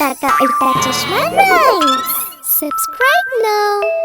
Avatar ka Ultra Chashma Rhymes. Subscribe now.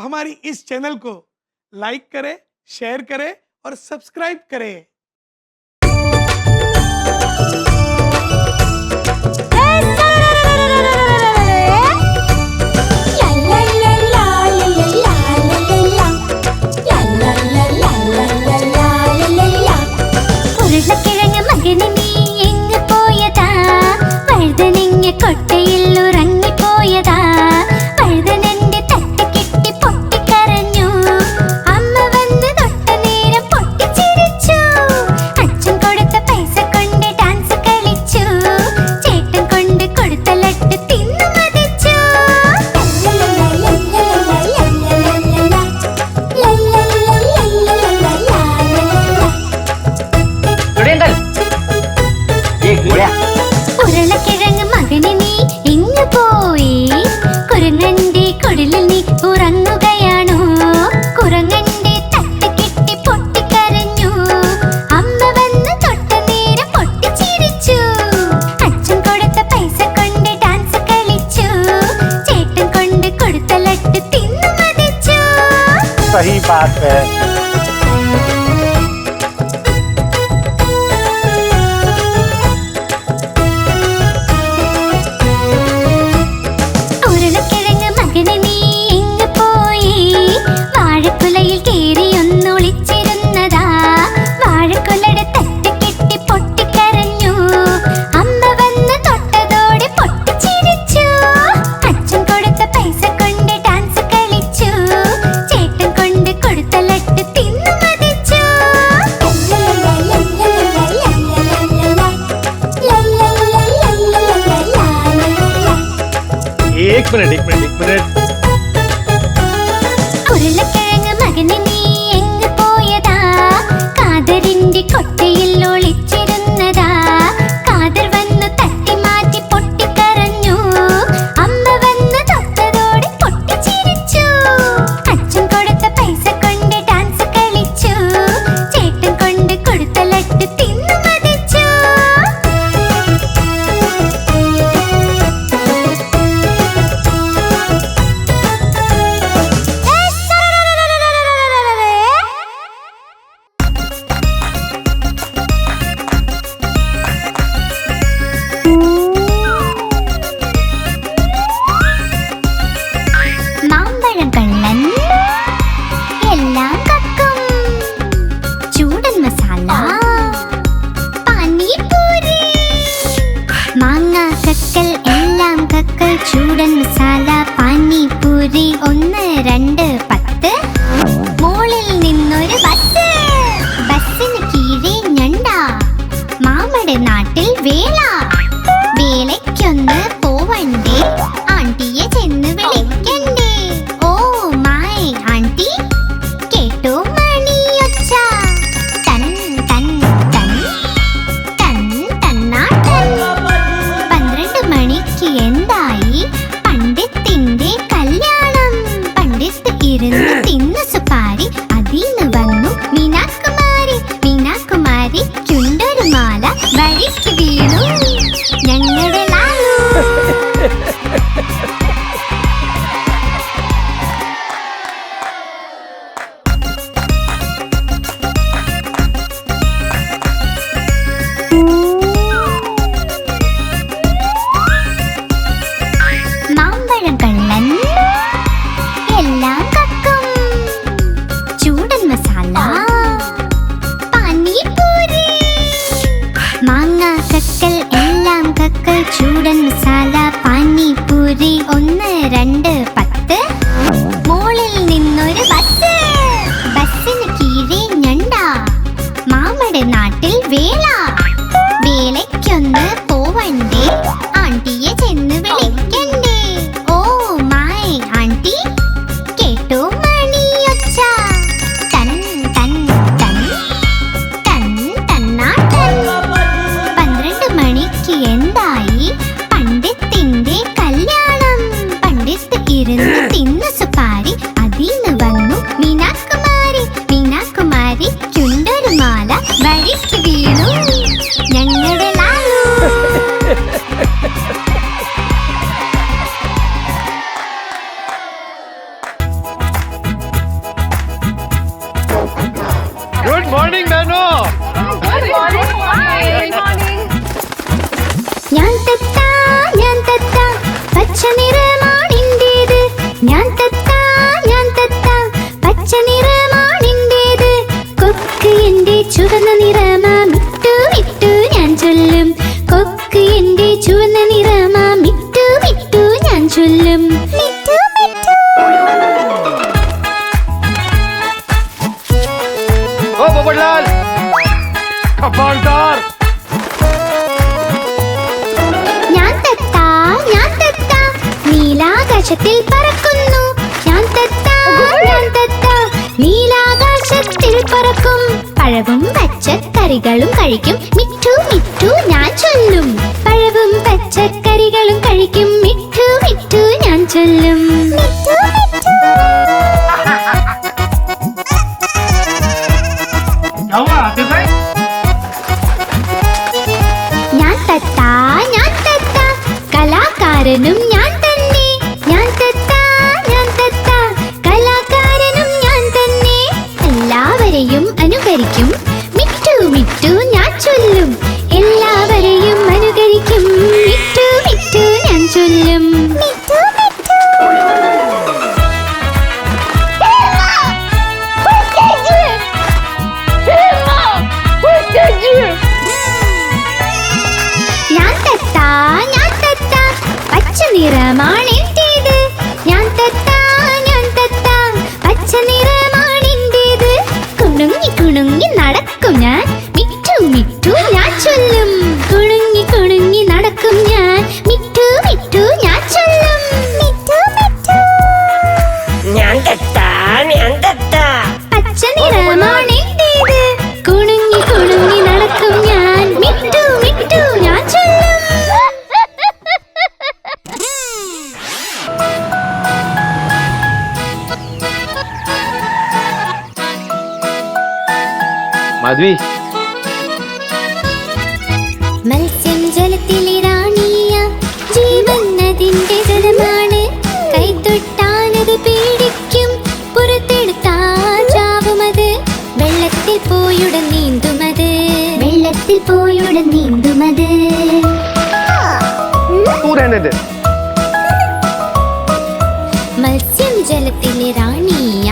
हमारी इस channel को लाइक करें, शेयर करें और सब्सक्राइब करें। सही बात है। एक मिनट ഉരുളക്കിഴങ്ങ് മകനെ നീ എങ്ങ് പോയതാ കാതറിന്റെ കൊട്ടയിൽ ഒളിച്ചിരുന്നതാ കാതർ വന്നു തട്ടി മാറ്റി പൊട്ടിക്കരഞ്ഞു അമ്മ വന്നു തൊട്ടതോടെ പൊട്ടിച്ചിരിച്ചു അച്ഛൻ കൊടുത്ത പൈസ കൊണ്ട് ഡാൻസ് കളിച്ചു ചേട്ടൻ കൊണ്ട് കൊടുത്ത ലഡ്ഡു തിന്നു മതിച്ചു മാമ്പഴം കള്ളൻ എല്ലാം കക്കും. ചൂടൻ മസാല പാനിപൂരി. മാങ്ങ കക്കൽ എല്ലാം കക്കൽ. ചൂടൻ മസാല പാനിപൂരി. 1 2 10. മോളിൽ നിന്നൊരു ബസ്. ബസ്സിന് കീഴെ ഞണ്ട. മാമയുടെ നാട്ടിൽ വേല. വേലയ്ക്കൊന്ന് പോവണ്ടേ, ആണ്ടിയെ ചെന്ന് വിളിക്കണ്ടേ. ഓ മൈ ആണ്ടി കേട്ടോ മണിയൊച്ച. തൻ തൻ തൻ തൻ തന്നാട്ടൻ. 12 മണിക്ക് എന്തായി പണ്ഡിത്തിന്റെ കല്യാണം. പണ്ഡിത്ത് ഇരുന്ന് തിന്നു സുപാരി. അതിന്ന് വന്നു മീനാകുമാരി. മീനാകുമാരിക്കുണ്ടൊരു മാല. വഴിക്ക് വീണു ഞങ്ങളുടെ ലാലു. മാമ്പഴം കള്ളൻ എല്ലാം കക്കും. ചൂടൻ മസാല പാനിപൂരി. മാങ്ങ കക്കൽ എല്ലാം കക്കൽ. ചൂടൻ മസാല പാനിപൂരി. 1 2 10. മോളിൽ നിന്നൊരു ബസ്. ബസ്സിന് കീഴെ ഞണ്ട. മാമയുടെ നാട്ടിൽ വേല. വേലയ്ക്കൊന്ന് പോവണ്ടേ, ആണ്ടിയെ ചെന്ന് വിളിക്കണ്ടേ. ഓ മൈ ആണ്ടി കേട്ടോ മണിയൊച്ച. തൻ തൻ തൻ തൻ തന്നാട്ടൻ. 12 മണിക്ക് എന്തായി പണ്ഡിത്തിന്റെ കല്യാണം. പണ്ഡിത്ത് ഇരുന്ന് തിന്നു സുപാരി. അതിന്ന് വന്നു മീനാകുമാരി. മീനാകുമാരിക്കുണ്ടൊരു മാല. വഴിക്ക് വീണു ഞങ്ങളുടെ ലാലു. Good morning, Nano. ഞാൻ തത്ത പച്ച നിറമാണിൻ്റേത്. ഞാൻ തത്ത പച്ച നിറമാണിൻ്റേത്. കൊക്ക് എന്റെ ചുവന്ന നിറമാ. മിട്ടു മിട്ടു ഞാൻ ചൊല്ലും. കൊക്ക് എന്റെ ചുവന്ന നിറമാ. മിട്ടു മിട്ടു ഞാൻ ചൊല്ലും. Mittu Mittu. Oh, Babalal. Kapaldar. ഞാൻ തത്ത നീലാകാശത്തിൽ പറക്കുന്നു. ഞാൻ തത്ത നീലാകാശത്തിൽ പറക്കും. പഴവും പച്ചക്കറികളും കഴിക്കും. മിട്ടു മിട്ടു ഞാൻ ചൊല്ലും. പഴവും പച്ചക്കറികളും കഴിക്കും. മിട്ടു മിട്ടു ഞാൻ ചൊല്ലും. മിട്ടു മിട്ടു. ഞാൻ തത്ത കലാകാരനും ഞാൻ തന്നെ. ഞാൻ തത്ത കലാകാരനും ഞാൻ തന്നെ. എല്ലാവരെയും അനുകരിക്കും. മിട്ടു മിട്ടു ഞാൻ ചൊല്ലും. എല്ലാവരെയും അനുകരിക്കും. മിട്ടു മിട്ടു ഞാൻ ചൊല്ലും. മിട്ടു മിട്ടു. ഞാൻ തത്ത പച്ച നിറമാണെൻ്റേത്. ഞാൻ തത്ത പച്ച നിറമാണെൻ്റേത്. കുണുങ്ങി കുണുങ്ങി നടക്കും ഞാൻ. മിട്ടു മിട്ടു ഞാൻ ചൊല്ലും. കുണുങ്ങി കുണുങ്ങി നടക്കും ഞാൻ. മിട്ടു മിട്ടു ഞാൻ ചൊല്ലും. മിട്ടു മിട്ടു. ഞാൻ തത്ത പച്ച നിറമാണെൻ്റേത്. കുണുങ്ങി കുണുങ്ങി നടക്കും ഞാൻ. മിട്ടു മിട്ടു ഞാൻ ചൊല്ലും. Madhvi. മത്സ്യം ജലത്തിലിറാണിയ ജീവൻ അതിന്റെ ജലമാണ്. കൈത്തൊട്ടാനത് പേടിക്കും. പുറത്തെടുത്താൽ ചാവുമത്. വെള്ളത്തിൽ പോയുടൻ നീന്തുമത്. എക്സ്പ്ലെയിൻ മത്സ്യം ജലത്തിലെ റാണിയ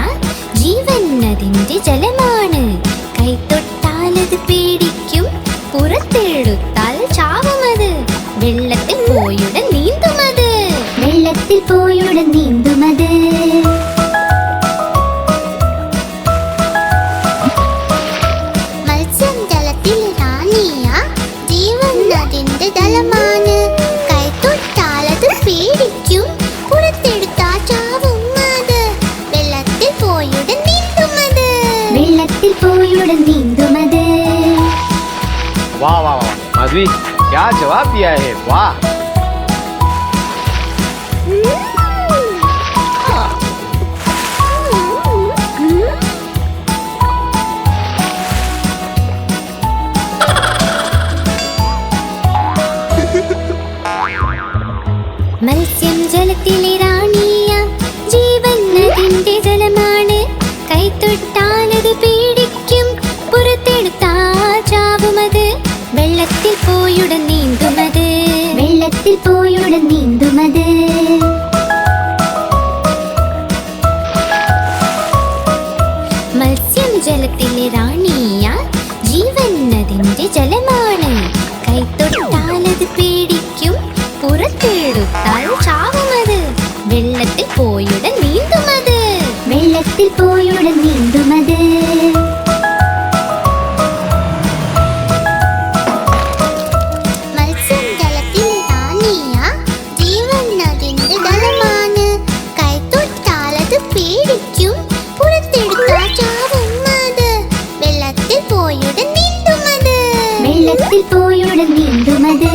ജീവൻ അതിന്റെ ജലമാണ് കൈ തൊട്ടാലത് പേടിക്കും പുറത്തെടുത്താൽ ചാവുമത് വെള്ളത്തിൽ പോയുടൻ നീന്തുമത് വെള്ളത്തിൽ പോയുടൻ നീന്തുമത് മത്സ്യം ജലത്തിൽ റാണിയ ജീവൻ അതിന്റെ ജലമാണ് കൈ തൊട്ടാലത് പേടിക്കും പുറത്തെടുത്താൽ ചാവുമത് വെള്ളത്തിൽ പോയുടൻ നീന്തുമത് വെള്ളത്തിൽ പോയുടൻ നീന്തുമത് वाह वाह वाह माधवी क्या जवाब दिया है वाह മത്സ്യം ജലത്തിലെ റാണിയ ജീവൻ അതിന്റെ ജലമാണ് കൈ തൊട്ടാലത് പേടിക്കും പുറത്തെടുത്താൽ ചാവുമത് വെള്ളത്തിൽ പോയുടൻ നീന്തുമത് വെള്ളത്തിൽ പോയുടൻ നീന്തുമത് മത്സ്യം ജലത്തിലെ റാണിയ ജീവൻ അതിന്റെ ജലമാണ് കൈ തൊട്ടാലത് പേടിക്കും പുറത്തെടുത്താൽ ചാവുമത് വെള്ളത്തിൽ പോയുടൻ നീന്തുമത് വെള്ളത്തിൽ പോയുടൻ നീന്തുമത് മത്സ്യം ജലത്തിൽ റാണിയ ജീവൻ അതിന്റെ ജലമാണ് കൈ തൊട്ടാലത് പേടിക്കും പുറത്തെടുത്താൽ ചാവുമത് വെള്ളത്തിൽ പോയുടൻ നീന്തുമത് വെള്ളത്തിൽ പോയുടൻ നീന്തുമത്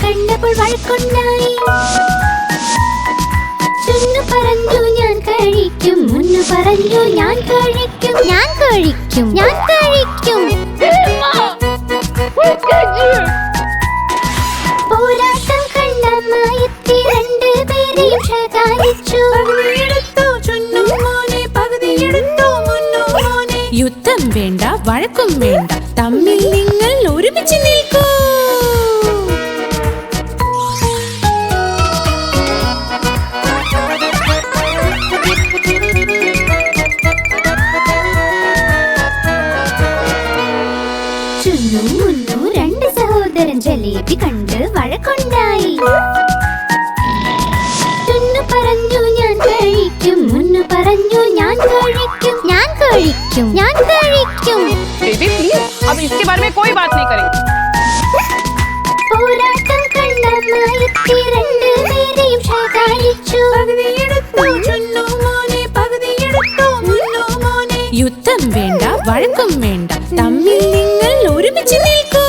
കണ്ടപ്പോൾ വഴക്കുണ്ടായി ചുന്നു പറഞ്ഞു ഞാൻ കഴിക്കും മുന്നു പറഞ്ഞു ഞാൻ കഴിക്കും ഞാൻ കഴിക്കും ഞാൻ കഴിക്കും പോരാട്ടം കണ്ടമായെത്തി രണ്ടുപേരെയും ശകാരിച്ചു യുദ്ധം വേണ്ട വഴക്കും വേണ്ട തമ്മിൽ നിങ്ങൾ ഒരുമിച്ച് നിൽക്കൂ ചുന്നു മുന്നു രണ്ട് സഹോദരൻ ജലേബി കണ്ട് വഴക്കുണ്ടായി ചുന്നു പറഞ്ഞു ഞാൻ കഴിക്കും മുന്നു പറഞ്ഞു ഞാൻ കഴിക്കും ഞാൻ കഴിക്കും ഞാൻ കഴിക്കും बेबी प्लीज अब इसके बारे में कोई बात नहीं करेंगे പോരാട്ടം കണ്ടമായെത്തി രണ്ടുപേരെയും ശകാരിച്ചു യുദ്ധം വേണ്ട വഴക്കും വേണ്ട തമ്മിൽ നിങ്ങൾ ഒരുമിച്ച് നിൽക്കൂ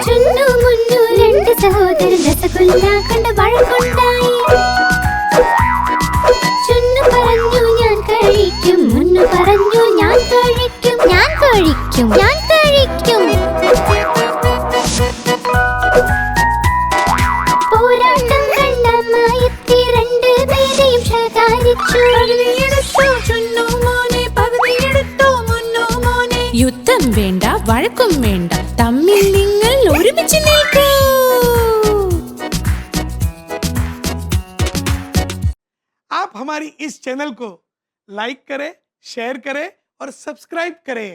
ചുന്നു മുന്നു രണ്ട് സഹോദരൻ രസഗുല്ല കണ്ട് വഴക്കുണ്ടായി ചുന്നു പറഞ്ഞു ഞാൻ കഴിക്കും മുന്നു പറഞ്ഞു ഞാൻ കഴിക്കും ഞാൻ കഴിക്കും ഞാൻ കഴിക്കും പോരാട്ടം കണ്ടമായെത്തി രണ്ടുപേരെയും ശകാരിച്ചു യുദ്ധം വേണ്ട വഴക്കും വേണ്ട തമ്മിൽ നിങ്ങൾ ഒരുമിച്ച് നിൽക്കൂ आप हमारी इस चैनल को लाइक करें, शेयर करें और सब्सक्राइब करें।